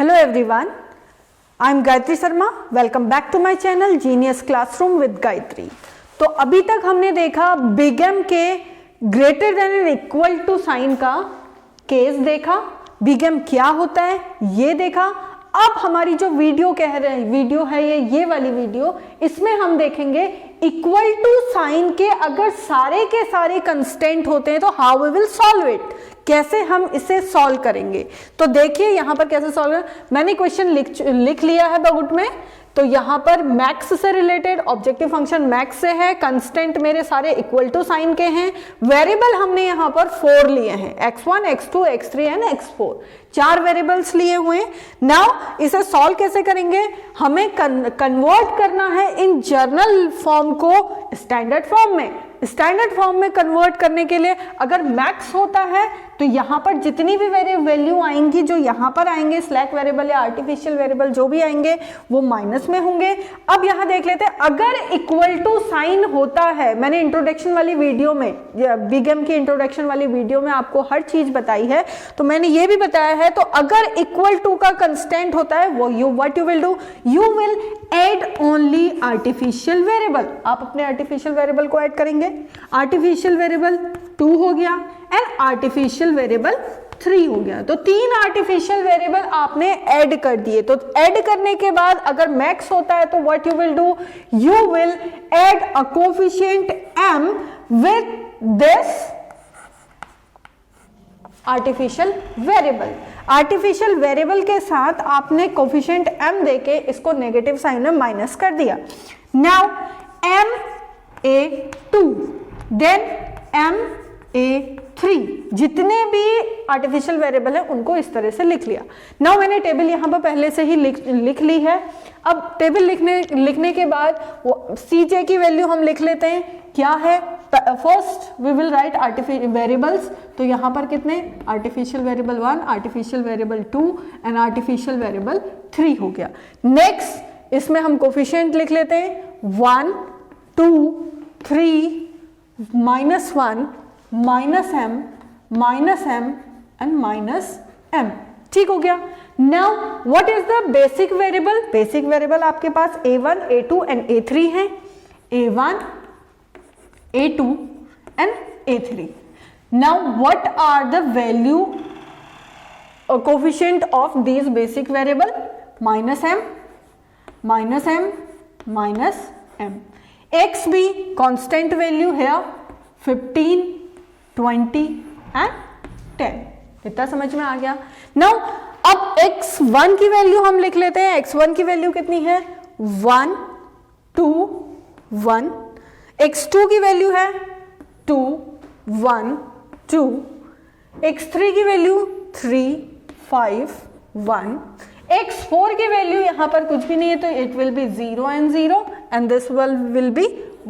Hello everyone, I am Gayatri Sharma. Welcome back to my channel Genius Classroom with Gayatri. तो अभी तक हमने देखा बिग एम के greater than and equal to sign का case देखा, बिग एम क्या होता है ये देखा। अब हमारी जो वीडियो है ये वाली वीडियो, इसमें हम देखेंगे इक्वल टू साइन के अगर सारे के सारे कंस्टेंट होते हैं तो how we will solve it, कैसे हम इसे सॉल्व करेंगे। तो देखिए यहां पर कैसे सॉल्व है। मैंने क्वेश्चन लिख लिया है बगुट में। तो यहां पर मैक्स से रिलेटेड, ऑब्जेक्टिव फंक्शन मैक्स से है, कंस्टेंट मेरे सारे इक्वल टू साइन के हैं, वेरिएबल हमने यहां पर 4 लिए हैं, x1 x2 x3 and x4, 4 variables लिए हुए हैं। नाउ इसे सॉल्व कैसे करेंगे, हमें कन्वर्ट करना है इन जर्नल फॉर्म को स्टैंडर्ड फॉर्म में। स्टैंडर्ड फॉर्म में कन्वर्ट करने के लिए अगर मैक्स होता है तो यहां पर जितनी भी वैल्यू आएंगी, जो यहां पर आएंगे स्लैक वेरिएबल या आर्टिफिशियल वेरिएबल जो भी आएंगे वो माइनस में होंगे। अब यहां देख लेते हैं अगर इक्वल टू साइन होता है, मैंने इंट्रोडक्शन वाली वीडियो में, बिग एम की इंट्रोडक्शन वाली वीडियो में आपको हर चीज बताई है, तो मैंने ये भी बताया है। तो अगर इक्वल टू का कंस्टेंट होता है वो what you will do, you will add only artificial variable. आप अपने आर्टिफिशियल वेरिएबल को ऐड करेंगे। आर्टिफिशियल वेरिएबल 2 हो गया एंड आर्टिफिशियल वेरिएबल 3 हो गया। तो 3 आर्टिफिशियल वेरिएबल आपने ऐड कर दिए। तो ऐड करने के बाद अगर मैक्स होता है तो what you will do, you will add a coefficient m with this artificial variable. Artificial variable के साथ आपने कोफिशिएंट m देके इसको नेगेटिव साइन में माइनस कर दिया। नाउ ma2 देन ma3, जितने भी आर्टिफिशियल वेरिएबल है उनको इस तरह से लिख लिया। नाउ मैंने टेबल यहां पर पहले से ही लिख ली है। अब टेबल लिखने के बाद cj की वैल्यू हम लिख लेते हैं, क्या है। First we will write artificial variables. तो यहां पर कितने, artificial variable 1, artificial variable 2 and artificial variable 3 हो गया। नेक्स्ट इसमें हम कोफिशिएंट लिख लेते हैं 1 2 3 -1 -m एंड -m। ठीक हो गया। Now what is the basic variable, basic variable आपके पास a1 a2 एंड a3 है, a1 a2 and a3. Now what are the value coefficient of these basic variable, -m -m। x भी constant value here 15 20 and 10। इतना समझ में आ गया। Now अब x1 की वैल्यू हम लिख लेते हैं। x1 की वैल्यू कितनी है, 1 2 1। x2 की वैल्यू है 2 1 2। x3 की वैल्यू 3 5 1। x4 की वैल्यू यहां पर कुछ भी नहीं है तो it will be 0 and 0 and this will be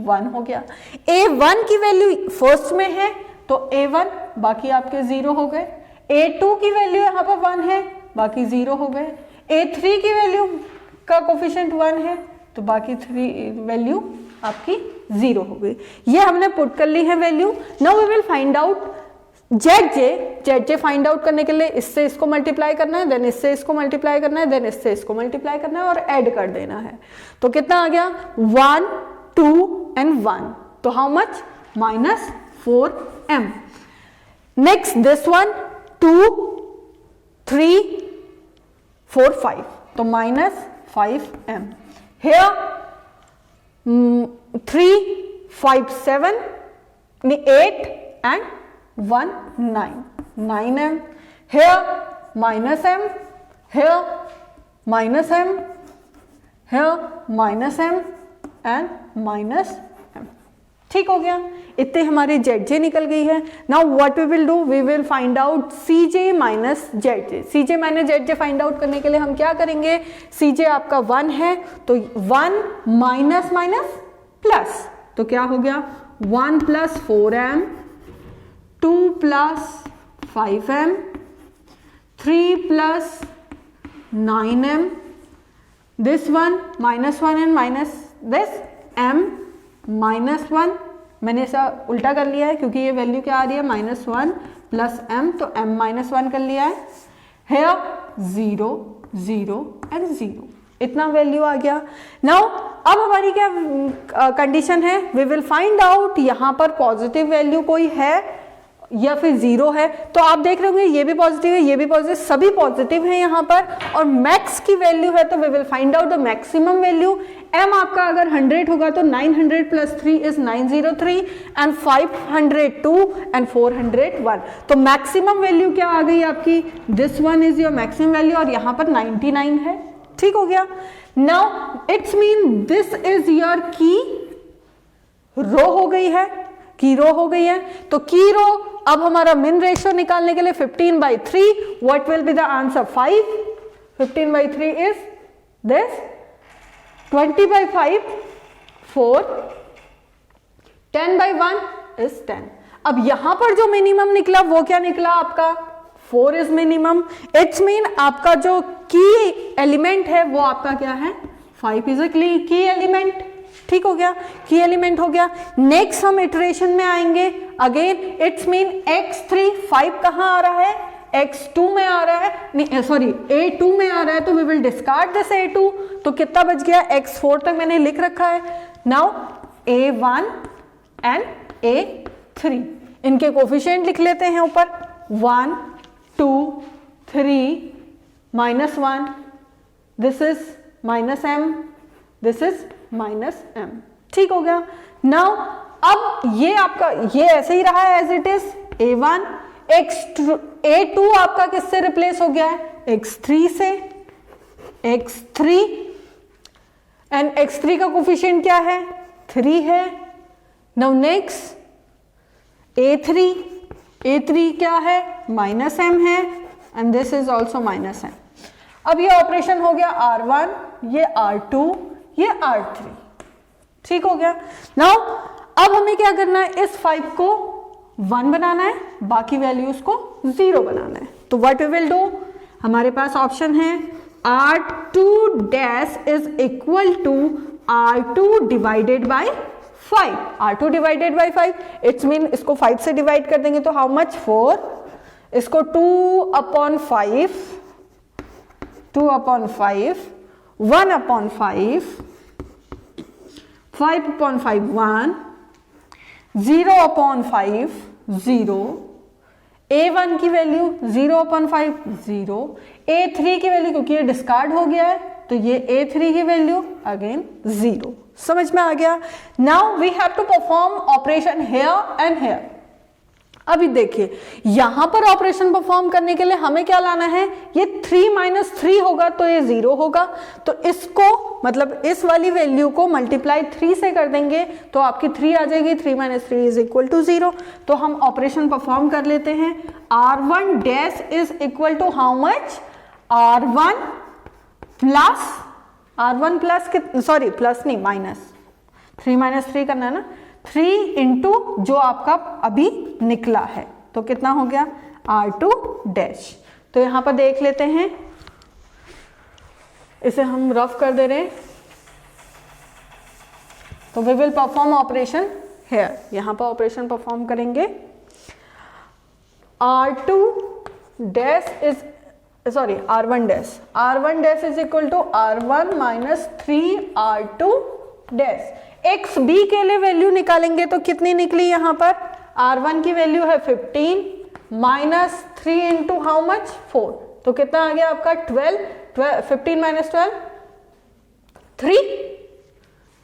1 हो गया। a1 की वैल्यू फर्स्ट में है तो a1, बाकी आपके 0 हो गए। a2 की वैल्यू यहां पर 1 है, बाकी 0 हो गए। a3 की वैल्यू का कोफिशिएंट 1 है तो बाकी 3 वैल्यू आपकी 0 हो गई। ये हमने पुट कर ली है value. Now we will find out Z find out करने के लिए इससे इसको मल्टीप्लाई करना है, देन इससे इसको मल्टीप्लाई करना है, देन इससे इसको मल्टीप्लाई करना है और ऐड कर देना है। तो कितना आ गया, 1 2 एंड 1। तो how much, -4m। Next this one 2 3 4 5 तो -5m। Here 3 5 7 8 and 1 9m। here -m, here -m, here -m and -m। ठीक हो गया। इतने हमारी ZJ निकल गई है। Now what we will do, we will find out CJ minus ZJ। CJ minus ZJ find out करने के लिए हम क्या करेंगे, CJ आपका 1 है तो 1 माइनस माइनस प्लस, तो क्या हो गया 1 + 4m 2 + 5m 3 + 9m, this one -1 and minus this m -1। मैंने ऐसा उल्टा कर लिया है क्योंकि ये वैल्यू क्या आ रही है, -1 + m, तो m -1 कर लिया है। हेयर 0 0 एंड 0, इतना वैल्यू आ गया। नाउ अब हमारी क्या कंडीशन है, वी विल फाइंड आउट यहाँ पर पॉजिटिव वैल्यू कोई है या फिर 0 है। तो आप देख रहे होंगे ये भी पॉजिटिव है, ये भी पॉजिटिव, सभी पॉजिटिव है यहाँ पर, और मैक्स की वैल्यू है तो we will find out the maximum value. m आपका अगर 100 होगा तो 900 प्लस 3 इज 903 एंड 502 एंड 401। तो मैक्सिमम वैल्यू क्या आ गई आपकी, this one is your maximum value, और यहाँ पर 99 है। ठीक हो गया। Now it's mean this is your की रो हो गई है, की रो हो गई है। तो की रो अब हमारा मिन रेशियो निकालने के लिए 15/3, what will be the answer 5, 15/3 is this, 20/5 4, 10/1 is 10। अब यहां पर जो मिनिमम निकला वो क्या निकला आपका, 4 इज मिनिमम। इट्स मीन आपका जो की एलिमेंट है वो आपका क्या है, 5 इज अ की एलिमेंट। ठीक हो गया, की एलिमेंट हो गया। नेक्स्ट हम इटरेशन में आएंगे, अगेन इट्स मीन x3 5 कहां आ रहा है, x2 में आ रहा है, नहीं सॉरी a2 में आ रहा है, तो we will discard this a2। तो कितना बच गया, x4 तक मैंने लिख रखा है। नाउ a1 एंड a3, इनके कोफिशिएंट लिख लेते हैं ऊपर, 1 2 3 -1, this is -m, this is -m। ठीक हो गया। नाउ अब ये आपका ये ऐसे ही रहा है as it is, a1 a2 आपका किससे रिप्लेस हो गया है, x3 से, x3 एंड x3 का कोफिशिएंट क्या है, 3 है। नाउ नेक्स्ट a3 क्या है, -m है, and this is also -m। अब ये ऑपरेशन हो गया R1, ये R2, ये R3। ठीक हो गया। नाउ अब हमें क्या करना है, इस 5 को 1 बनाना है, बाकी वैल्यूज को 0 बनाना है। तो व्हाट वी विल डू, हमारे पास ऑप्शन है R2 dash is equal to R2 divided by 5, R2 divided by 5, it's mean इसको 5 से डिवाइड कर देंगे तो हाउ मच, 4, इसको 2/5, 2/5, 1/5, 5/5 1, 0/5 0, a1 की वैल्यू 0/5 0, a3 की वैल्यू क्योंकि ये डिस्कार्ड हो गया है तो ये a3 की वैल्यू अगेन 0। समझ में आ गया। Now we have to perform operation here and here. अभी देखिए यहां पर ऑपरेशन परफॉर्म करने के लिए हमें क्या लाना है, ये 3 - 3 होगा तो ये 0 होगा, तो इसको मतलब इस वाली वैल्यू को मल्टीप्लाई 3 से कर देंगे तो आपकी 3 आ जाएगी, 3 - 3 इज इक्वल टू 0। तो हम ऑपरेशन परफॉर्म कर लेते हैं। R1 dash is equal to how much, R1 plus sorry plus नहीं माइनस, 3 - 3 करना है ना, 3 इंटू जो आपका अभी निकला है तो कितना हो गया, R2 डैश। तो यहां पर देख लेते हैं, इसे हम रफ कर दे रहे हैं। तो we will perform operation here, यहां पर ऑपरेशन परफॉर्म करेंगे। R2 dash is sorry R1 dash is equal to R1 minus 3R2 dash. X B के लिए वैल्यू निकालेंगे तो कितनी निकली यहां पर, R1 की वैल्यू है 15 माइनस 3 इंटू हाउ मच 4, तो कितना आ गया आपका 12, 15 माइनस 12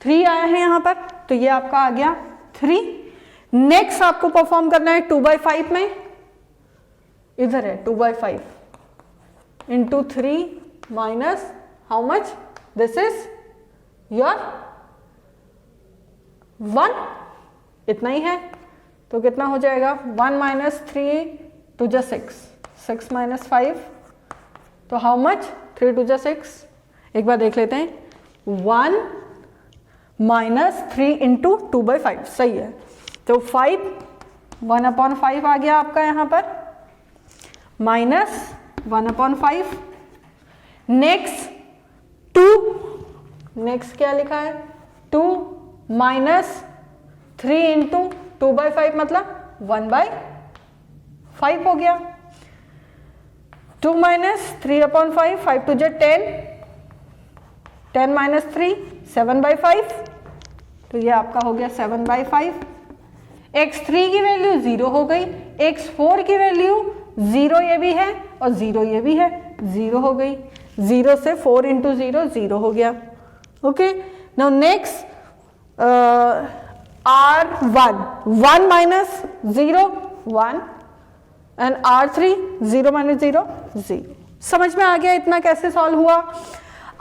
3 आया है यहां पर, तो ये आपका आ गया 3। नेक्स्ट आपको परफॉर्म करना है 2/5 में, इधर है 2/5 into 3 minus how much, this is your 1, इतना ही है तो कितना हो जाएगा 1 माइनस 3 2 जा 6 माइनस 5, तो हाउ मच 3 2 जा 6। एक बार देख लेते हैं, 1 माइनस 3 इंटू 2/5 सही है, तो 5 1/5 आ गया आपका यहां पर, माइनस 1/5। नेक्स्ट 2, नेक्स्ट क्या लिखा है 2 माइनस 3 इंटू 2/5 मतलब 1/5 हो गया। 2 माइनस 3/5, 5 टू जा 10, 10 माइनस 3 7/5, तो ये आपका हो गया 7/5। x3 की वैल्यू 0 हो गई, x4 की वैल्यू 0 ये भी है और 0 ये भी है, 0 हो गई। 0 से 4 इंटू 0 0 हो गया। Okay, now next R1, 1 minus 0 1 and R3 0 minus 0 0। समझ में आ गया इतना कैसे सॉल्व हुआ?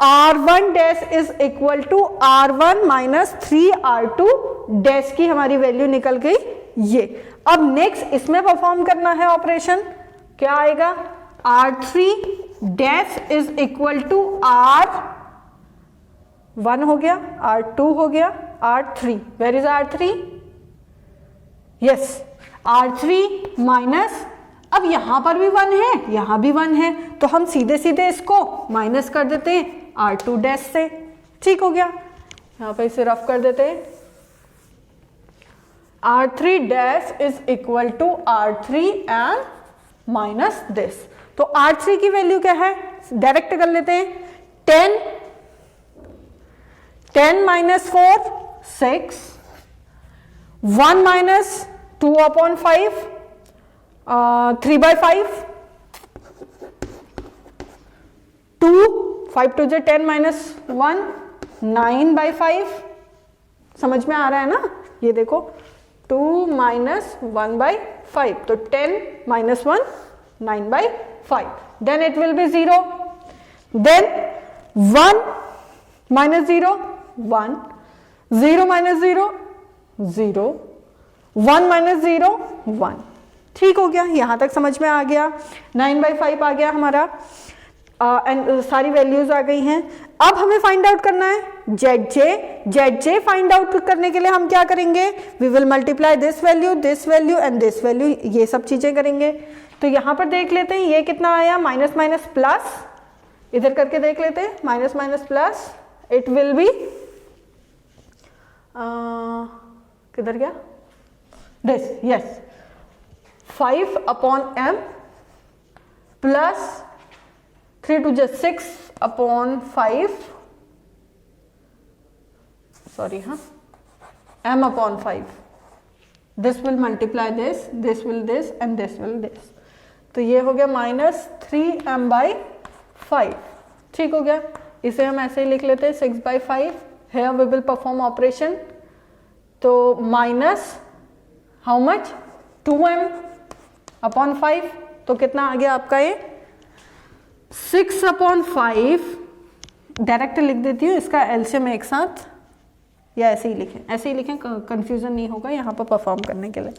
R1 dash is equal to R1 minus 3R2 dash की हमारी वैल्यू निकल गई ये। अब नेक्स्ट इसमें परफॉर्म करना है ऑपरेशन, क्या आएगा? R3 dash is equal to R1 हो गया, R2 हो गया, R3, where is R3? Yes, R3 minus, अब यहां पर भी 1 है, यहां भी 1 है, तो हम सीधे सीधे इसको माइनस कर देते हैं R2 डैश से। ठीक हो गया, यहां पर इसे रफ कर देते हैं। R3 dash is equal to R3 and minus this. तो R3 की वैल्यू क्या है? डायरेक्ट कर लेते हैं। 10 माइनस 4 6, 1 माइनस 2/5 3/5, 2 5 टू जा 10 माइनस 1 9/5। समझ में आ रहा है ना? ये देखो 2 माइनस 1/5, तो 10 minus 1 9/5, then it will be 0, then 1 minus 0 1, 0 minus 0 0, 1 minus 0 1। ठीक हो गया, यहां तक समझ में आ गया। 9/5 आ गया हमारा, एंड सारी वैल्यूज आ गई हैं। अब हमें फाइंड आउट करना है ZJ फाइंड आउट करने के लिए हम क्या करेंगे? We will multiply this value and this value, ये सब चीजें करेंगे। तो यहां पर देख लेते हैं ये कितना आया, माइनस माइनस प्लस, इधर करके देख लेते हैं, minus minus plus, it will B किधर गया this, yes 5/m plus 3 to जा 6/5, सॉरी, हाँ, m/5, this will multiply this will this and this will this, तो ये हो गया माइनस 3m/5। ठीक हो गया, इसे हम ऐसे ही लिख लेते हैं 6/5। Here we will perform operation, तो माइनस हाउ मच 2m/5, तो कितना आ गया आपका ये 6/5। डायरेक्ट लिख देती हूँ, इसका एलसीएम एक साथ, या ऐसे ही लिखें, कंफ्यूजन नहीं होगा यहाँ पर परफॉर्म करने के लिए।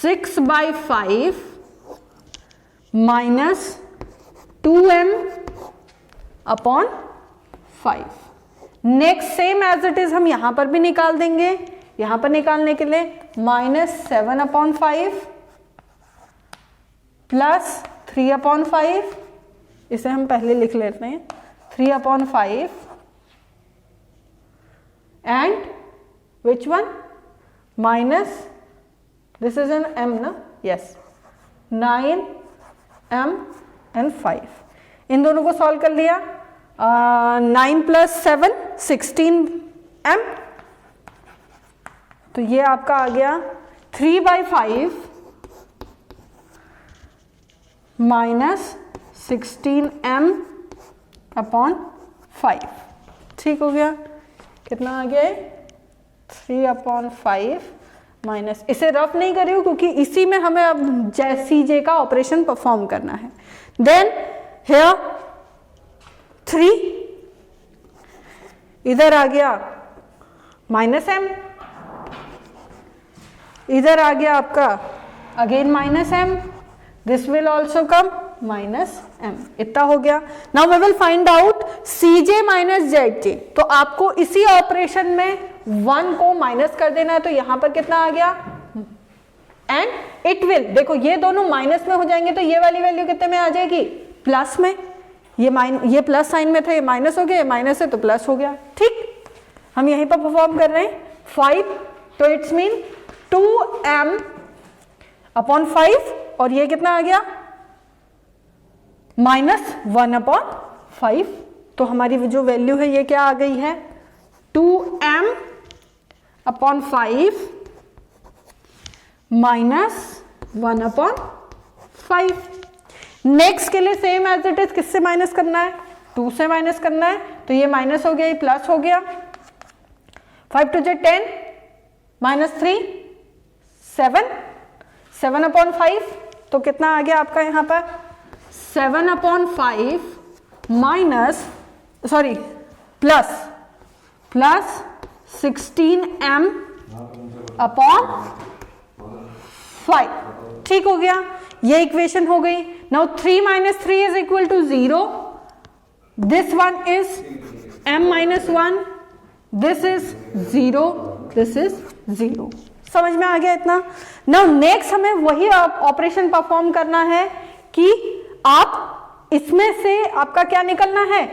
6/5 minus 2m/5। Next same as it is हम यहां पर भी निकाल देंगे। यहां पर निकालने के लिए माइनस 7/5 प्लस 3/5, इसे हम पहले लिख लेते हैं 3/5 and which one minus, this is an m ना, यस 9m एंड 5। इन दोनों को सॉल्व कर लिया, 9 प्लस 7 16m, तो ये आपका आ गया 3/5 माइनस 16m/5। ठीक हो गया, कितना आ गया 3/5 माइनस, इसे रफ नहीं कर रही हूं क्योंकि इसी में हमें अब CJ का ऑपरेशन परफॉर्म करना है। देन हियर 3, इधर आ गया माइनस m, इधर आ गया आपका again minus m, this will also come minus m, इतना हो गया। Now we will find out CJ minus ZJ, तो आपको इसी ऑपरेशन में 1 को माइनस कर देना है, तो यहां पर कितना आ गया, एंड इट विल, देखो ये दोनों माइनस में हो जाएंगे तो ये वाली वैल्यू कितने में आ जाएगी, प्लस में। ये प्लस साइन में था, ये माइनस हो गया, माइनस है तो प्लस हो गया। ठीक, हम यहीं पर परफॉर्म कर रहे हैं 5, तो इट्स मीन 2m/5, और ये कितना आ गया -1/5, तो हमारी जो वैल्यू है ये क्या आ गई है 2m/5 -1/5। नेक्स्ट के लिए सेम एज इट इज, किससे माइनस करना है 2 से माइनस करना है, तो ये माइनस हो गया, ये प्लस हो गया। 5 2 10 -3 7 7/5, तो कितना आ गया आपका यहाँ पर 7/5 प्लस 16m/5, ठीक हो गया, ये इक्वेशन हो गई। Now 3 - 3 is equal to 0, this one is m-1, this is 0, this is 0। समझ में आ गया इतना। नाउ नेक्स्ट हमें वही ऑपरेशन परफॉर्म करना है कि आप इसमें से आपका क्या निकलना है,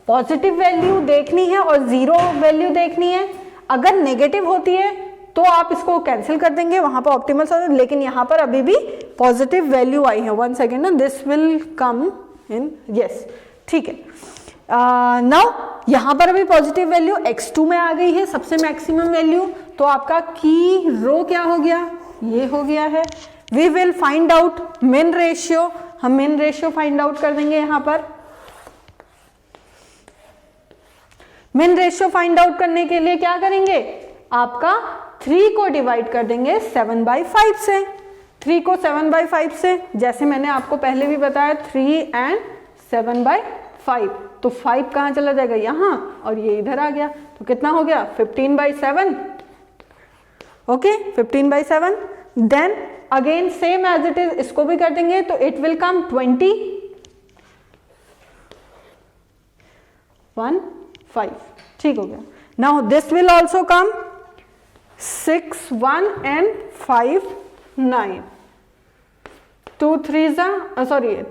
पॉजिटिव वैल्यू देखनी है और 0 वैल्यू देखनी है। अगर नेगेटिव होती है तो आप इसको कैंसिल कर देंगे, वहां पर ऑप्टिमल सॉल्यूशन, लेकिन यहां पर अभी भी पॉजिटिव वैल्यू आई है। 1 सेकेंड ना, this will come in, yes ठीक है। नाउ यहां पर अभी पॉजिटिव वैल्यू x2 में आ गई है, सबसे मैक्सिमम वैल्यू, तो आपका की रो क्या हो गया, ये हो गया है। वी विल फाइंड आउट मिन रेशियो, हम मिन रेशियो फाइंड आउट कर देंगे। यहां पर मिन रेशियो फाइंड आउट करने के लिए क्या करेंगे, आपका 3 को डिवाइड कर देंगे 7/5 से। 3 को 7/5 से, जैसे मैंने आपको पहले भी बताया 3 and 7/5, तो 5 कहां चला जाएगा, यहां, और ये इधर आ गया, तो कितना हो गया 15/7। Okay 15/7। Then again same as it is, इसको भी कर देंगे, तो इट विल कम 20/5, ठीक हो गया। Now this will also come 6 1 and 5 9, 2 3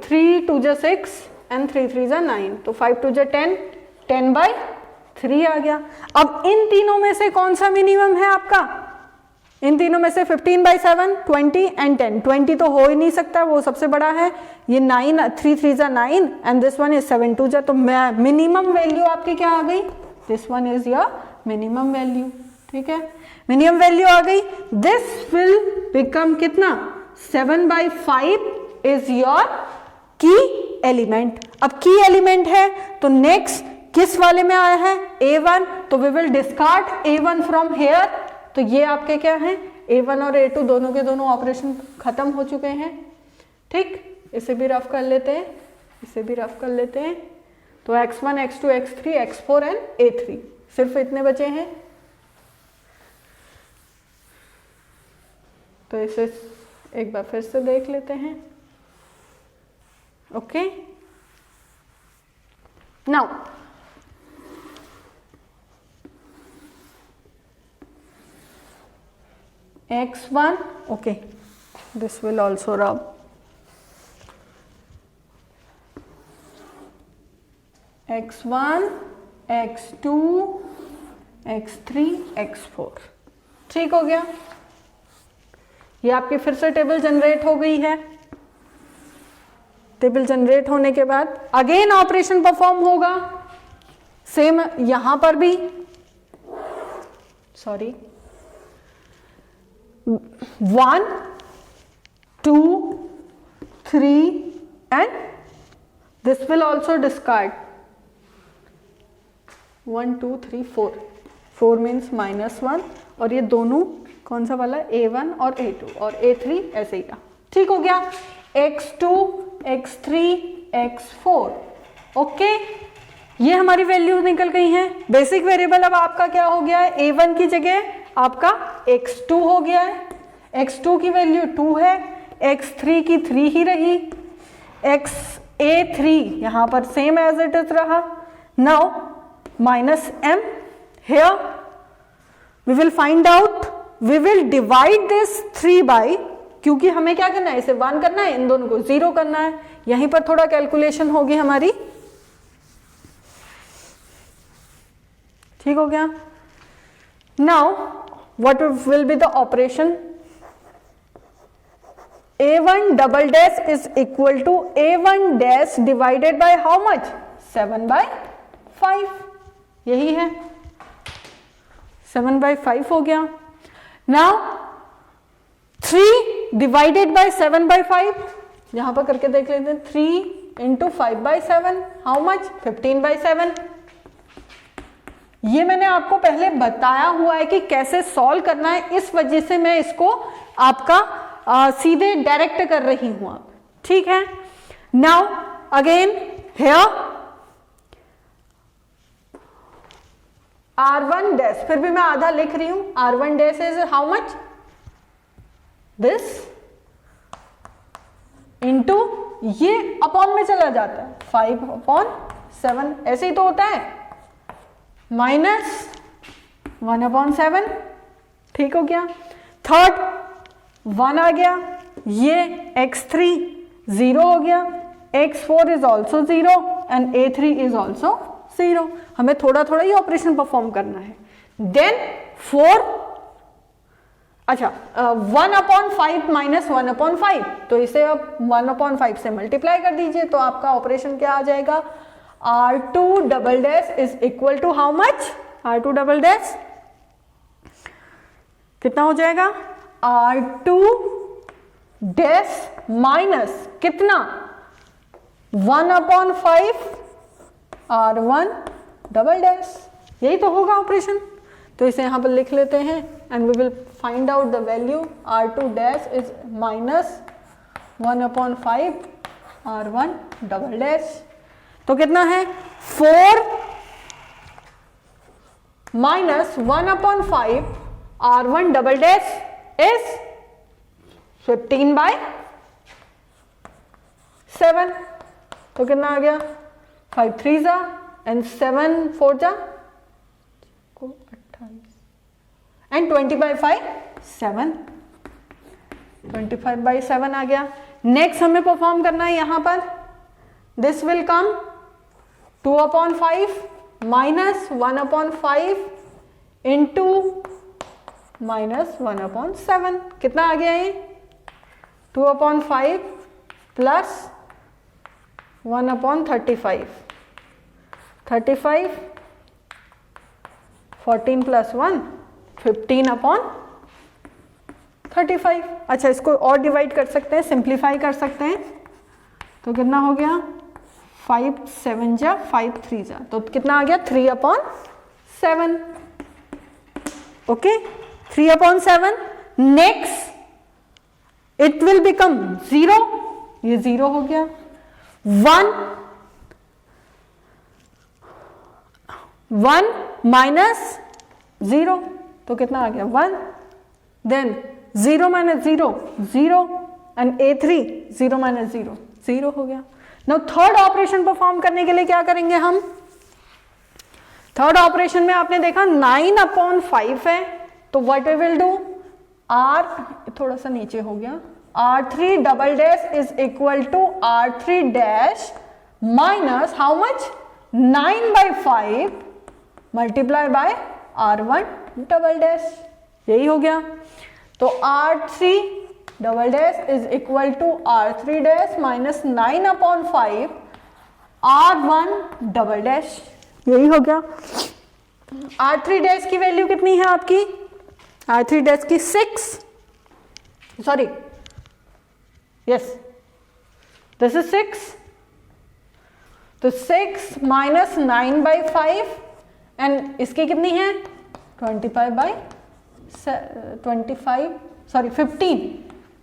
3 2 6 and 3 3 9, तो 5 2 10, 10/3 आ गया। अब इन तीनों में से कौन सा मिनिमम है आपका, इन तीनों में से 15/7, 20 and 10। 20 तो हो ही नहीं सकता, वो सबसे बड़ा है। ये 9, 3 3 9 एंड दिस वन इज 7 2, तो मिनिमम वैल्यू आपकी क्या आ गई, this one is your minimum value, ठीक है, मिनिमम वैल्यू आ गई। दिस विल बिकम कितना 7/5 इज योर की एलिमेंट। अब की एलिमेंट है तो नेक्स्ट किस वाले में आया है, A1, तो we will discard A1 from here, तो ये आपके क्या है A1 और A2 दोनों के दोनों ऑपरेशन खत्म हो चुके हैं, ठीक। इसे भी रफ कर लेते हैं, इसे भी रफ कर लेते हैं, तो x1 x2 x3 x4 and A3 सिर्फ इतने बचे हैं, तो इसे एक बार फिर से देख लेते हैं। Okay now x1, okay, this will also rub, x1 x2 x3 x4, ठीक हो गया। ये आपकी फिर से टेबल जनरेट हो गई है। टेबल जनरेट होने के बाद अगेन ऑपरेशन परफॉर्म होगा, सेम यहां पर भी, sorry 1 2 3 and this will also discard 1 2 3 4, 4 means -1, और ये दोनों कौन सा वाला, A1 और A2 और A3 ऐसे ही था, ठीक हो गया। x2 x3 x4, ओके, ये हमारी वैल्यू निकल गई हैं। बेसिक वेरिएबल अब आपका क्या हो गया है, A1 की जगह आपका x2 हो गया है, x2 की वैल्यू 2 है, x3 की 3 ही रही, A3 यहां पर सेम एज इट इज रहा। Now -m here we will find out, we will divide this 3 by, क्योंकि हमें क्या करना है, इसे 1 करना है, इन दोनों को 0 करना है। यहीं पर थोड़ा कैलकुलेशन होगी हमारी, ठीक हो गया। Now what will be the operation, A1 double dash is equal to A1 dash divided by how much, 7/5, यही है 7/5 हो गया। नाउ 3 डिवाइडेड बाय 7/5, यहां पर करके देख लेते हैं, 3 इंटू 5/7 हाउ मच, 15/7। ये मैंने आपको पहले बताया हुआ है कि कैसे सॉल्व करना है, इस वजह से मैं इसको आपका सीधे डायरेक्ट कर रही हूं, ठीक है। Now again here R1 dash, फिर भी मैं आधा लिख रही हूं, R1 dash is how much, this into ये अपॉन में चला जाता है 5/7, ऐसे ही तो होता है, माइनस 1/7, ठीक हो गया। थर्ड 1 आ गया, ये x3 0 हो गया, x4 is also 0 and A3 is also 0। हमें थोड़ा थोड़ा ही ऑपरेशन परफॉर्म करना है। देन 4, अच्छा 1/5 माइनस 1/5, तो इसे आप 1/5 से मल्टीप्लाई कर दीजिए, तो आपका ऑपरेशन क्या आ जाएगा, R2 double dash is equal to how much, R2 double dash कितना हो जाएगा, R2 डैश माइनस कितना, 1/5 R1 डबल डैश, यही तो होगा ऑपरेशन। तो इसे यहां पर लिख लेते हैं and we will find out the value, R2 dash is minus 1/5 R1 double dash, तो कितना है 4 minus 1/5 R1 double dash is 15/7, तो कितना आ गया, 5 3 जा एंड 7 4 जा 28 एंड 20/5 7, 25/7 आ गया। नेक्स्ट हमें परफॉर्म करना है यहां पर, this will come 2/5 minus 1/5 into minus 1/7, कितना आ गया ये, 2/5 प्लस 1/35, 35, 14 प्लस 1 15/35। अच्छा, इसको और डिवाइड कर सकते हैं, सिंप्लीफाई कर सकते हैं, तो कितना हो गया, 5 7 जा 5 3 जा, तो कितना आ गया 3/7, okay 3/7। Next it will become 0, ये 0 हो गया, 1 माइनस 0, तो कितना आ गया 1, then 0 minus 0 0 and A3 0 minus 0 0 हो गया। नाउ थर्ड ऑपरेशन परफॉर्म करने के लिए क्या करेंगे हम, थर्ड ऑपरेशन में आपने देखा 9/5 है, तो what we will do, R थोड़ा सा नीचे हो गया, R3 double dash is equal to R3 dash minus how much, 9/5 multiply by R1 double dash, यही हो गया। तो R3 double dash is equal to R3 dash minus 9/5 R1 double dash, यही हो गया। R3 डैश की वैल्यू कितनी है आपकी, R3 डैश की 6, सॉरी यस दिस इज 6, तो 6 माइनस 9/5 एंड इसकी कितनी है 15,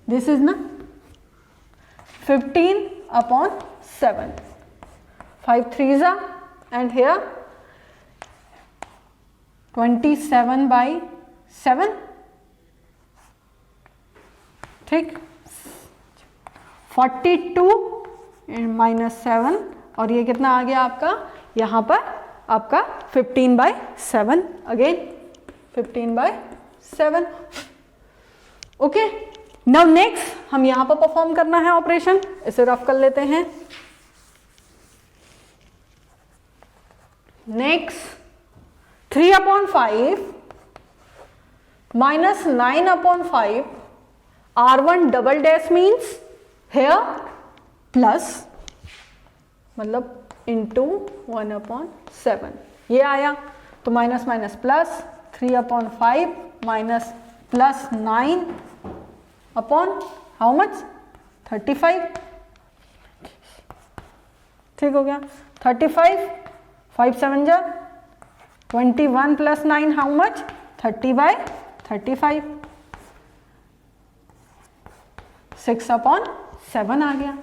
दिस इज ना 15/7, 5 3 जा एंड हियर 27/7, ठीक, 42 माइनस 7 और ये कितना आ गया आपका, यहां पर आपका 15/7, अगेन 15/7, ओके। नाउ नेक्स्ट हम यहां पर परफॉर्म करना है ऑपरेशन, इसे रफ कर लेते हैं। Next 3/5 minus 9/5 R1 double dash means here plus मतलब इंटू 1/7 ये आया, तो minus minus plus 3/5 minus plus 9 upon how much 35, ठीक हो गया 35, 5 7 जा 21 प्लस 9 हाउ मच 30/35, 6/7 आ गया।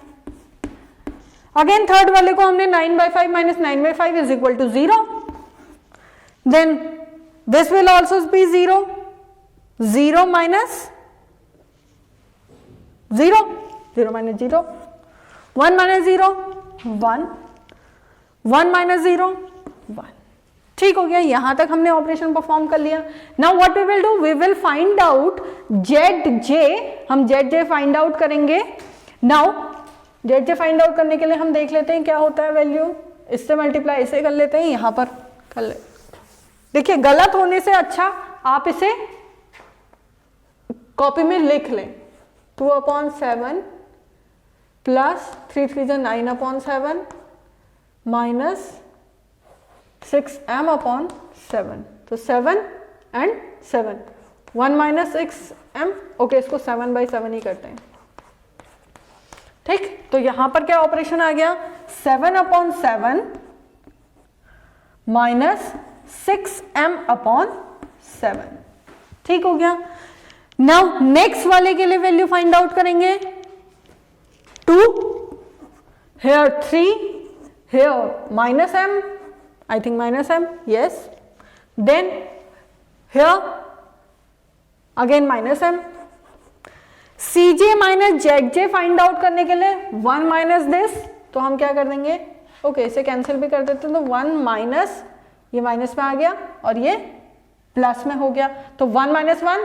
अगेन थर्ड वाले को हमने 9/5 minus 9/5 is equal to 0, then this will also be 0, 0 minus 0, 0 minus 0, 1 minus 0 1, 1 minus 0 1, ठीक हो गया। यहां तक हमने ऑपरेशन परफॉर्म कर लिया। Now what we will do, we will find out Z J, हम जेड जे फाइंड आउट करेंगे। Now Z J find out करने के लिए हम देख लेते हैं क्या होता है वैल्यू, इससे मल्टीप्लाई इसे कर लेते हैं, यहां पर कर ले। देखिए गलत होने से अच्छा आप इसे कॉपी में लिख लें, 2/7 प्लस 3 3 9/7 माइनस 6m/7, तो 7 and 7, 1 माइनस 6m, ओके इसको 7/7 ही करते हैं, ठीक। तो यहां पर क्या ऑपरेशन आ गया, 7/7 माइनस 6m/7, ठीक हो गया। नाउ नेक्स्ट वाले के लिए वैल्यू फाइंड आउट करेंगे, 2 here 3 here minus m, I think minus m, yes, then here again minus m, cj minus Z J find out करने के लिए 1 माइनस दिस, तो हम क्या कर देंगे, ओके इसे कैंसिल भी कर देते हैं, तो 1 माइनस ये माइनस में आ गया और ये प्लस में हो गया, तो 1 माइनस 1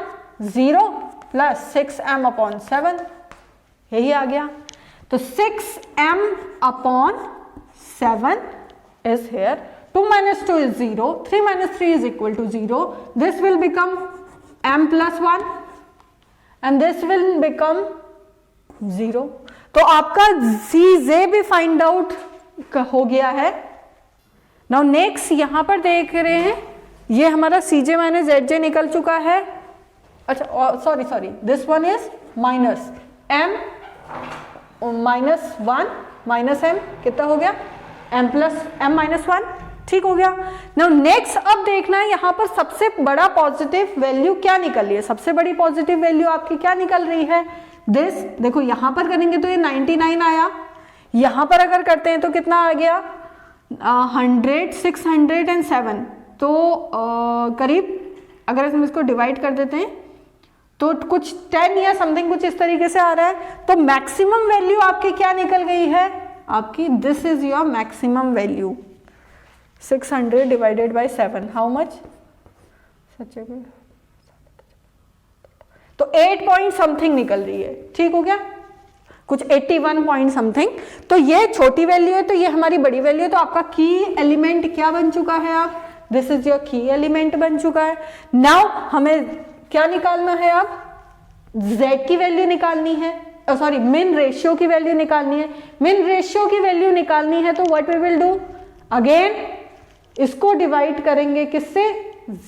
0 प्लस 6m/7 यही आ गया, तो 6m/7 is here, 2 minus 2 is 0, 3 minus 3 is equal to 0, this will become m plus 1 and this will become 0, तो आपका cj भी फाइंड आउट हो गया है। नाउ नेक्स्ट यहां पर देख रहे हैं, ये हमारा cj माइनस zj निकल चुका है, अच्छा sorry this one is minus m minus 1 minus m, कितना हो गया m प्लस m माइनस 1, ठीक हो गया। नाउ नेक्स्ट अब देखना है यहां पर सबसे बड़ा पॉजिटिव वैल्यू क्या निकल रही है, सबसे बड़ी पॉजिटिव वैल्यू आपकी क्या निकल रही है, दिस देखो यहां पर करेंगे तो ये 99 आया, यहां पर अगर करते हैं तो कितना आ गया 100 607, तो करीब अगर हम इसको डिवाइड कर देते हैं तो कुछ 10 या समथिंग कुछ इस तरीके से आ रहा है, तो मैक्सिमम वैल्यू आपकी क्या निकल गई है आपकी, this is your maximum value 600 divided by 7 how much, तो 8 पॉइंट समथिंग निकल रही है, ठीक हो गया, कुछ 81 पॉइंट समथिंग। तो ये छोटी वैल्यू है, तो ये हमारी बड़ी वैल्यू है, तो आपका की एलिमेंट क्या बन चुका है, आप दिस इज योर की एलिमेंट बन चुका है। नाउ हमें क्या निकालना है, अब z की वैल्यू निकालनी है, सॉरी मिन रेशियो की वैल्यू निकालनी है। मिन रेशियो की वैल्यू निकालनी है तो what we will do, again इसको डिवाइड करेंगे किससे,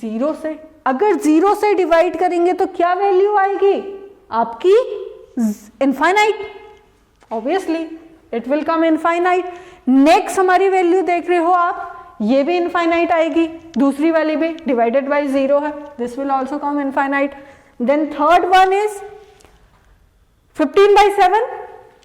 0 से। अगर 0 से डिवाइड करेंगे तो क्या वैल्यू आएगी आपकी, infinite, obviously it will come infinite. Next हमारी वैल्यू देख रहे हो आप, ये भी इनफाइनाइट आएगी, दूसरी वाली भी डिवाइडेड बाय 0 है, this will also come infinite. Then third one is 15/7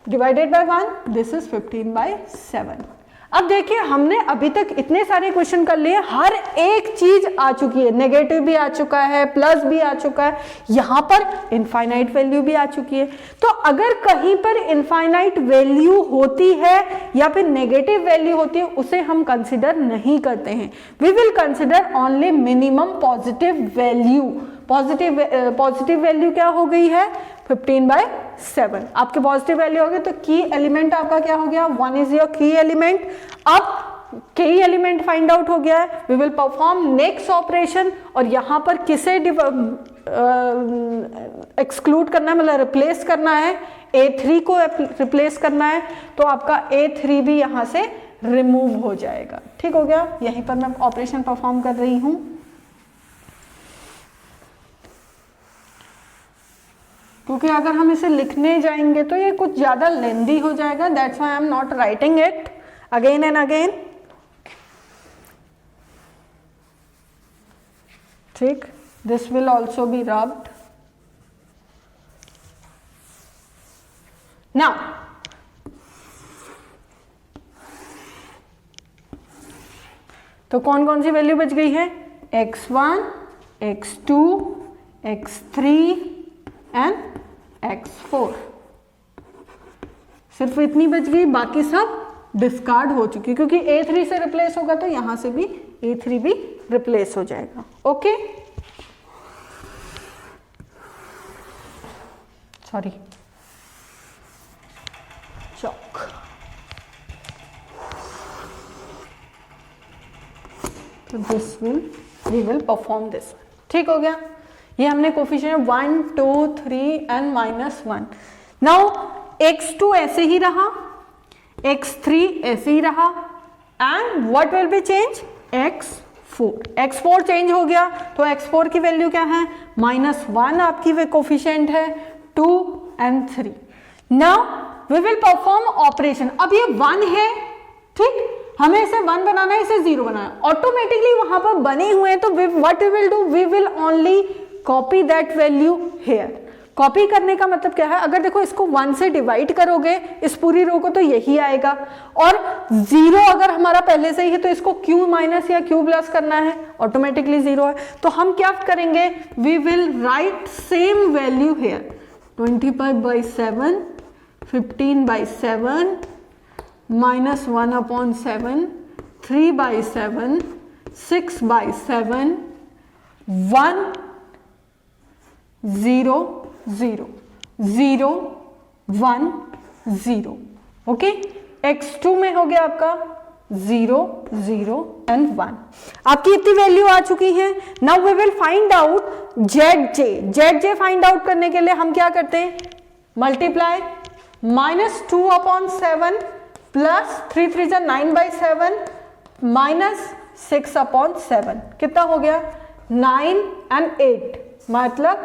divided by 1, this is 15/7। अब देखिए हमने अभी तक इतने सारे क्वेश्चन कर लिए, हर एक चीज आ चुकी है, नेगेटिव भी आ चुका है, प्लस भी आ चुका है, यहां पर इनफाइनाइट वैल्यू भी आ चुकी है। तो अगर कहीं पर इनफाइनाइट वैल्यू होती है या फिर नेगेटिव वैल्यू होती है, उसे हम कंसिडर नहीं करते हैं, we will consider only minimum positive value. Positive value क्या हो गई है, 15/7। आपके पॉजिटिव वैल्यू हो गई तो की एलिमेंट आपका क्या हो गया, 1 इज योर की एलिमेंट। अब की एलिमेंट फाइंड आउट हो गया है, we will perform next operation, और यहां पर किसे एक्सक्लूड करना है, मतलब रिप्लेस करना है, A3 को रिप्लेस करना है, तो आपका A3 भी यहां से रिमूव हो जाएगा। ठीक हो गया, यहीं पर मैं ऑपरेशन परफॉर्म कर रही हूं। क्योंकि अगर हम इसे लिखने जाएंगे तो ये कुछ ज्यादा लेंदी हो जाएगा, that's why I am not writing it again and again. ठीक, this will also be rubbed. Now तो कौन कौन सी वैल्यू बच गई है? x1, x2, x3 and x4, सिर्फ इतनी बच गई, बाकी सब डिस्कार्ड हो चुकी, क्योंकि A3 से रिप्लेस होगा तो यहां से भी A3 भी रिप्लेस हो जाएगा। ओके, सॉरी, चौक। तो this we will perform this. ठीक हो गया, ये हमने कोफिशिएंट 1, 2, 3 एंड -1। नाउ x2 ऐसे ही रहा, x3 ऐसे ही रहा, and what will B change? x4 change हो गया, तो x4 की वैल्यू क्या है? -1 आपकी वे कोफिशिएंट है, 2 and 3। Now we will perform operation. अब ये 1 है, ठीक, हमें इसे 1 बनाना है, इसे 0 बनाना है, ऑटोमेटिकली वहां पर बने हुए हैं, तो what we will do, we will only copy that value here. Copy करने का मतलब क्या है? अगर देखो इसको 1 से डिवाइड करोगे इस पूरी रो को तो यही आएगा, और 0 अगर हमारा पहले से ही है तो इसको q माइनस या q प्लस करना है, ऑटोमेटिकली 0 है, तो हम क्या करेंगे? We will write same value here, 25/7, 15/7, -1/7, 3/7, 6/7, 1, 0, 0, 0, 1, 0। Okay, x2 में हो गया आपका 0, 0 एंड 1। आपकी इतनी वैल्यू आ चुकी है। Now we will find out ZJ find out करने के लिए हम क्या करते हैं? मल्टीप्लाई -2/7 प्लस 3 3 9/7 -6/7, कितना हो गया? 9 एंड 8, मतलब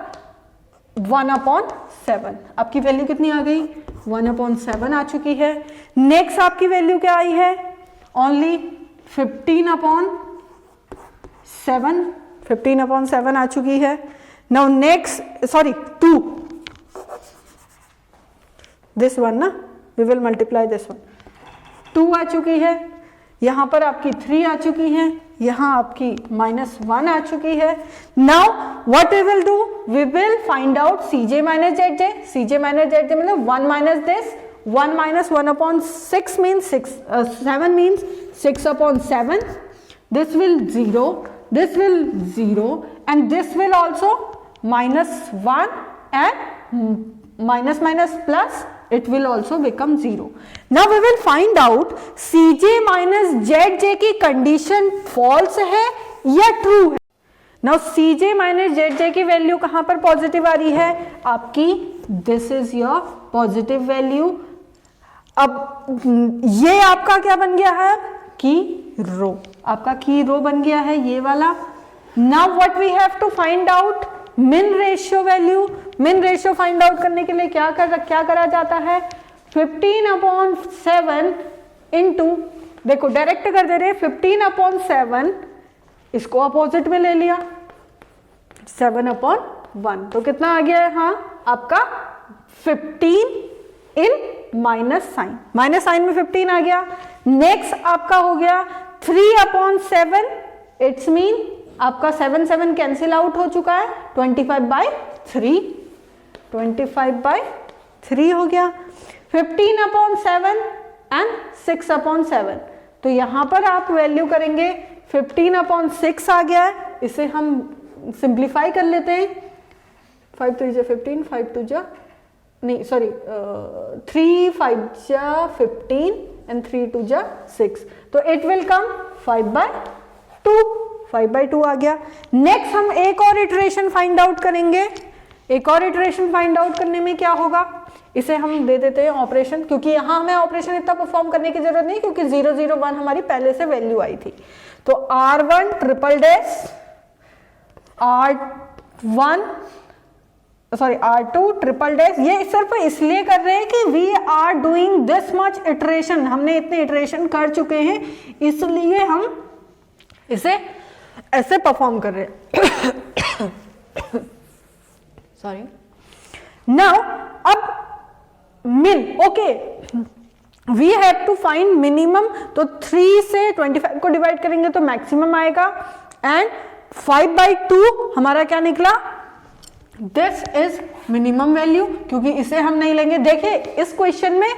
1/7। आपकी वैल्यू कितनी आ गई? 1/7 आ चुकी है। नेक्स्ट आपकी वैल्यू क्या आई है? ओनली 15/7 आ चुकी है। Now next, sorry 2, this one ना, we will multiply this one, 2 आ चुकी है, यहां पर आपकी 3 आ चुकी है, यहां आपकी -1 आ चुकी है। Now what we will do, we will find out CJ minus ZJ। CJ minus ZJ मतलब 1 minus this, 1 minus 1/6 means 7 means 6/7. This will 0, this will 0, and this will also -1 and minus plus, it will also become 0. Now we will find out CJ minus ZJ की condition false है या true है. Now CJ minus ZJ की value कहां पर positive आ रही है? आपकी this is your positive value. अब ये आपका क्या बन गया है? की रो, आपका की रो बन गया है ये वाला. Now what we have to find out? मिन रेशियो वैल्यू. मिन रेशियो फाइंड आउट करने के लिए क्या करा जाता है? 15/7 इंटू, देखो डायरेक्ट कर दे रहे, 15/7 इसको अपोजिट में ले लिया, 7/1, तो कितना आ गया है? हाँ आपका 15 इन माइनस साइन में 15 आ गया. नेक्स्ट आपका हो गया 3/7, इट्स मीन आपका 7 कैंसिल आउट हो चुका है, 25/3, 25/3 हो गया. 15/7 एंड 6/7, तो यहां पर आप वैल्यू करेंगे 15/6 आ गया है. इसे हम सिंप्लीफाई कर लेते हैं. 5 3 15, 5 2 नहीं सॉरी 3 5 15 and 3 2 6, तो इट विल कम 5/2. 5/2 आ गया। नेक्स्ट हम एक और इटरेशन फाइंड आउट करेंगे। एक और इटरेशन फाइंड आउट करने में क्या होगा, इसे हम दे देते हैं ऑपरेशन, क्योंकि यहाँ हमें ऑपरेशन इतना परफॉर्म करने की जरूरत नहीं, क्योंकि 0 0 1 हमारी पहले से वैल्यू आई थी। तो R1 triple dash R2 triple dash, ये सिर्फ इसलिए कर रहे हैं कि we are doing this much iteration, हमने इतने इटरेशन कर चुके हैं, इसलिए हम इसे ऐसे परफॉर्म कर रहे हैं। सॉरी। नाउ अब min, okay, we have to find minimum, तो 3 से 25 को डिवाइड करेंगे तो मैक्सिमम आएगा, एंड 5/2 हमारा क्या निकला, दिस इज मिनिमम वैल्यू, क्योंकि इसे हम नहीं लेंगे। देखिए इस क्वेश्चन में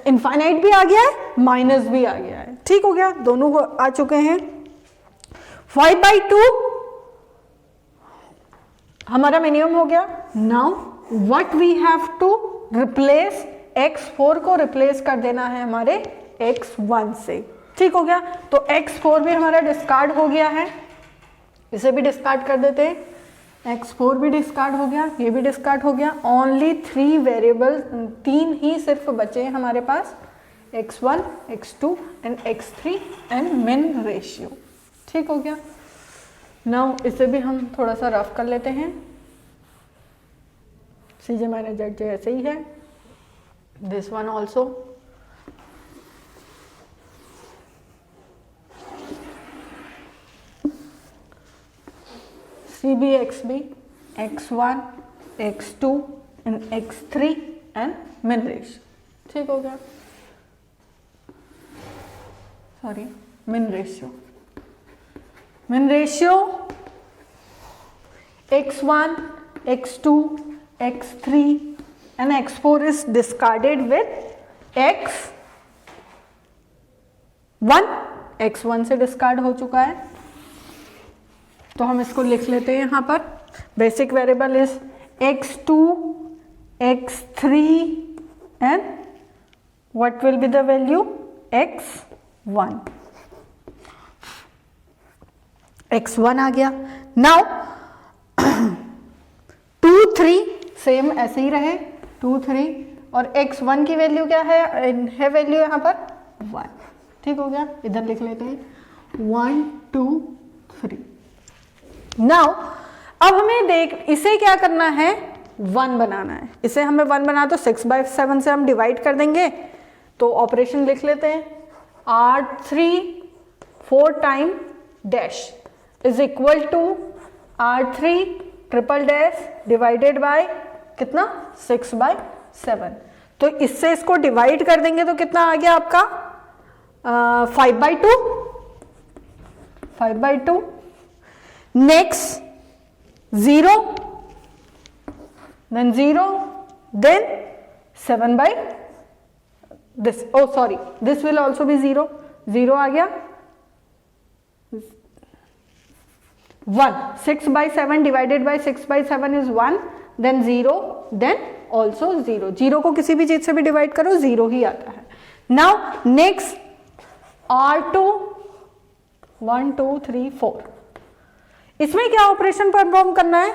इनफाइनाइट भी आ गया है, माइनस भी आ गया है, ठीक हो गया, दोनों आ चुके हैं। 5/2 हमारा मिनिमम हो गया। Now what we have to replace, x4 को रिप्लेस कर देना है हमारे x1 से, ठीक हो गया। तो x4 भी हमारा डिस्कार्ड हो गया है, इसे भी डिस्कार्ड कर देते हैं, x4 भी डिस्कार्ड हो गया, ये भी डिस्कार्ड हो गया। ओनली 3 वेरिएबल, 3 ही सिर्फ बचे हैं हमारे पास, x1, x2 and x3 and मिन रेशियो, ठीक हो गया। नाउ इसे भी हम थोड़ा सा रफ कर लेते हैं, CJ माइनस ZJ ऐसे ही है, this one also, CB XB, x1, x2 and x3 and मिन रेशियो, ठीक हो गया, सॉरी मिन ratio, min ratio x1, x2, x3 and x4 is discarded with x1, x1 से डिस्कार्ड हो चुका है, तो हम इसको लिख लेते हैं यहाँ पर। Basic variable is x2, x3 and what will be the value, x1, x1 आ गया। नाउ 2 3 सेम ऐसे ही रहे, 2 3, और x1 की वैल्यू क्या है वैल्यू यहाँ पर 1, ठीक हो गया, इधर लिख लेते हैं 1 2 3। नाउ अब हमें इसे क्या करना है, 1 बनाना है, इसे हमें 1 बना, तो 6/7 से हम डिवाइड कर देंगे, तो ऑपरेशन लिख लेते हैं, R3 4 time dash is equal to R3 triple dash divided by कितना, 6/7। तो इससे इसको डिवाइड कर देंगे तो कितना आ गया आपका, 5/2। Next 0, then 0, then 7 this, oh sorry, this will also be 0, 0 आ गया, 1, 6/7 divided by 6/7 is 1, then 0, then also 0, 0 को किसी भी चीज से भी डिवाइड करो 0 ही आता है। नाउ नेक्स्ट R2 1 2 3 4, इसमें क्या ऑपरेशन परफॉर्म करना है,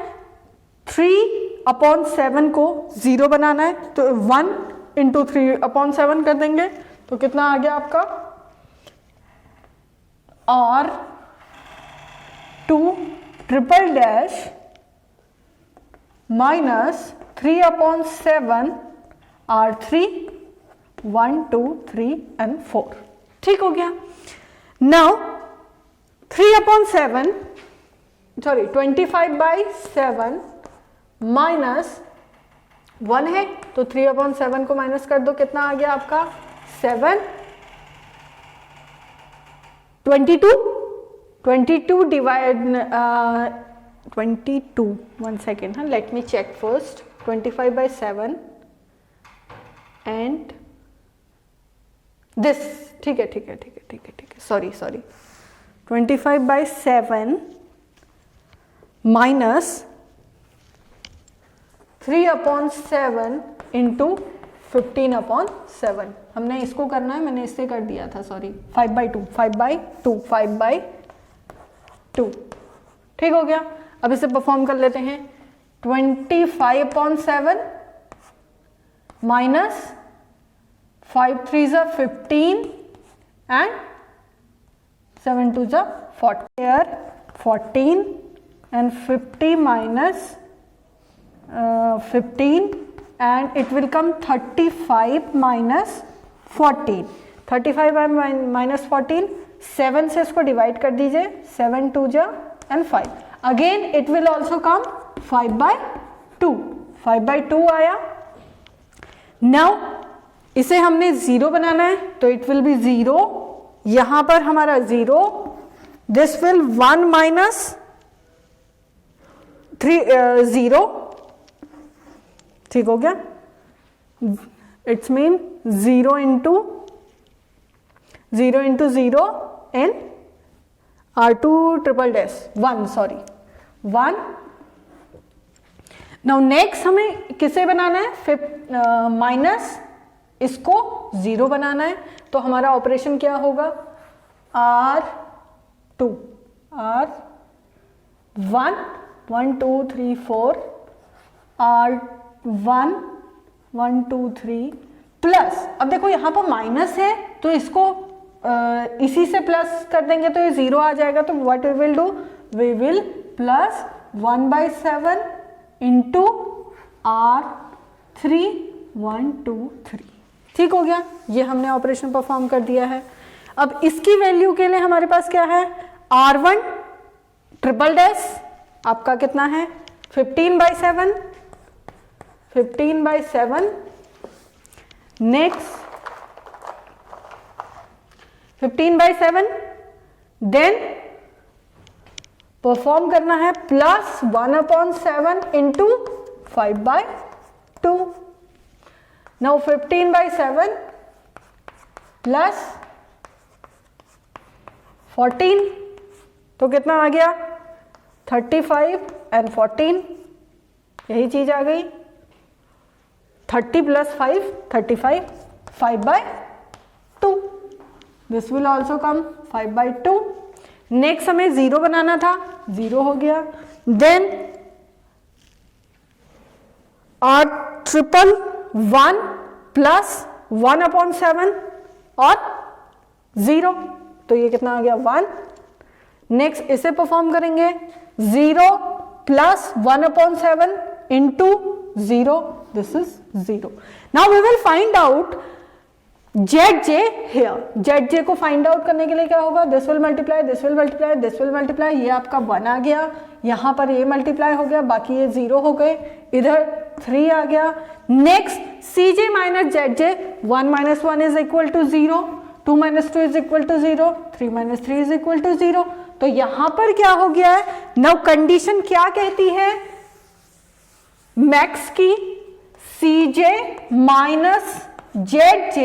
3/7 को 0 बनाना है, तो 1 × 3/7 कर देंगे, तो कितना आ गया आपका, R2 triple dash minus 3/7 R3 1 2 3 and 4, ठीक हो गया। नाउ 3/7 सॉरी 25/7 माइनस 1 है, तो 3/7 को माइनस कर दो, कितना आ गया आपका 7, 22 डिवाइड 22, 1 सेकेंड, हाँ let me check first, 25/7 and this, ठीक है, सॉरी 25/7 माइनस 3/7 इंटू 15/7, हमने इसको करना है, मैंने इससे कर दिया था, सॉरी 5/2 2। ठीक हो गया। अब इसे परफॉर्म कर लेते हैं। 25/7 माइनस 5 3 ज़ा 15 एंड 7 2 ज़ा 40 14 and 50 minus 15 and it will come 35 minus 14। 35 minus 14, 7 से इसको डिवाइड कर दीजिए, 7 2 जा and 5। Again it will also कम 5/2। 5/2 आया। नाउ इसे हमने 0 बनाना है तो इट विल बी 0, यहां पर हमारा 0, दिस विल 1 minus 0। ठीक हो गया। It's mean 0 into 0 in R2 triple dash 1, sorry 1। Now next हमें किसे बनाना है, माइनस इसको 0 बनाना है। तो हमारा ऑपरेशन क्या होगा, R2 R1 1 2 3 4 R1 1 2 3 प्लस, अब देखो यहां पर माइनस है तो इसको इसी से प्लस कर देंगे तो ये 0 आ जाएगा। तो what we will do, we will plus 1/7 into R3 1 2 3। ठीक हो गया। ये हमने ऑपरेशन परफॉर्म कर दिया है। अब इसकी वैल्यू के लिए हमारे पास क्या है, R1 ट्रिपल डैश आपका कितना है 15/7। 15/7 नेक्स्ट 15/7 देन परफॉर्म करना है प्लस 1/7 इंटू 5/2। नाउ 15/7 प्लस 14 तो कितना आ गया 35 एंड 14, यही चीज आ गई। 30 + 5 35, 5/2। This will also come 5/2। Next हमें 0 बनाना था, 0 हो गया। देन R1 प्लस 1/7 और 0, तो ये कितना आ गया 1। नेक्स्ट इसे परफॉर्म करेंगे 0 plus 1/7 into 0, this is 0। Now we will find out ZJ here। ZJ को फाइंड आउट करने के लिए क्या होगा, this will multiply, this will multiply, this will multiply, ये आपका 1 आ गया, यहां पर ये मल्टीप्लाई हो गया, बाकी ये 0 हो गए, इधर 3 आ गया। Next CJ minus ZJ, 1 - 1 is equal to 0, 2 - 2 is equal to 0, 3 - 3 is equal to 0। तो यहां पर क्या हो गया है, नाउ कंडीशन क्या कहती है, मैक्स की CJ minus ZJ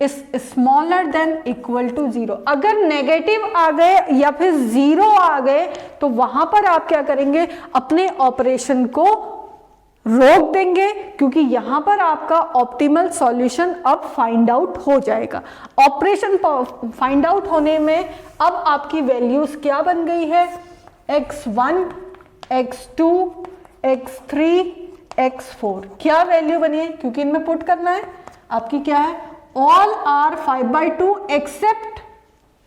is smaller than equal to 0। अगर नेगेटिव आ गए या फिर 0 आ गए तो वहां पर आप क्या करेंगे, अपने ऑपरेशन को रोक देंगे, क्योंकि यहां पर आपका ऑप्टिमल सॉल्यूशन अब फाइंड आउट हो जाएगा। ऑपरेशन फाइंड आउट होने में अब आपकी वैल्यूज क्या बन गई है, x1 x2 x3 x4। क्या वैल्यू बनी है, क्योंकि इनमें पुट करना है, आपकी क्या है, all are 5/2 accept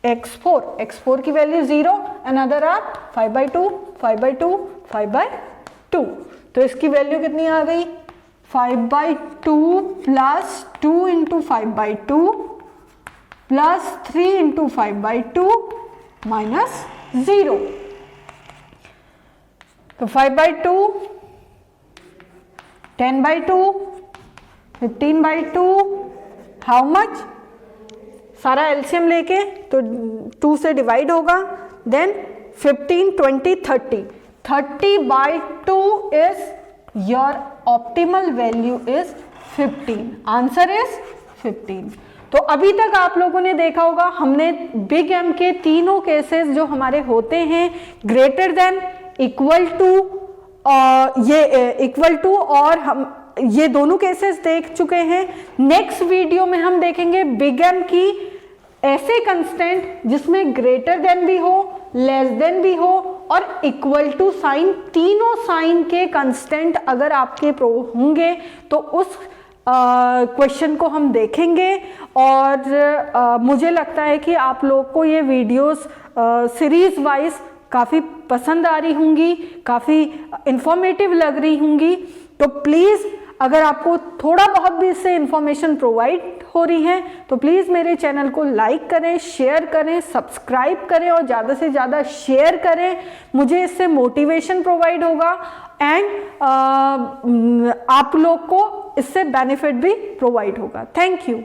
x4। x4 की वैल्यू 0 एंड अदर आर 5/2 5/2 5/2। तो इसकी वैल्यू कितनी आ गई, 5/2 plus 2 into 5/2 plus 3 into 5/2 minus 0। तो 5/2 10/2 15/2, हाउ मच, सारा एलसीएम लेके तो 2 से डिवाइड होगा, then 15 20 30, 30/2 is your optimal value is 15। Answer is 15। तो अभी तक आप लोगों ने देखा होगा, हमने बिग एम के तीनों केसेस जो हमारे होते हैं ग्रेटर देन इक्वल टू, ये इक्वल टू, और हम ये दोनों केसेस देख चुके हैं। नेक्स्ट वीडियो में हम देखेंगे बिग एम की ऐसे कंस्टेंट जिसमें ग्रेटर देन भी हो, लेस देन भी हो और इक्वल टू साइन, तीनों साइन के कंस्टेंट अगर आपके होंगे तो उस क्वेश्चन को हम देखेंगे। और मुझे लगता है कि आप लोग को ये वीडियोस सीरीज वाइज काफ़ी पसंद आ रही होंगी, काफ़ी इंफॉर्मेटिव लग रही होंगी। तो प्लीज़ अगर आपको थोड़ा बहुत भी इससे इंफॉर्मेशन प्रोवाइड हो रही है तो प्लीज़ मेरे चैनल को लाइक करें, शेयर करें, सब्सक्राइब करें और ज़्यादा से ज़्यादा शेयर करें। मुझे इससे मोटिवेशन प्रोवाइड होगा एंड आप लोग को इससे बेनिफिट भी प्रोवाइड होगा। Thank you.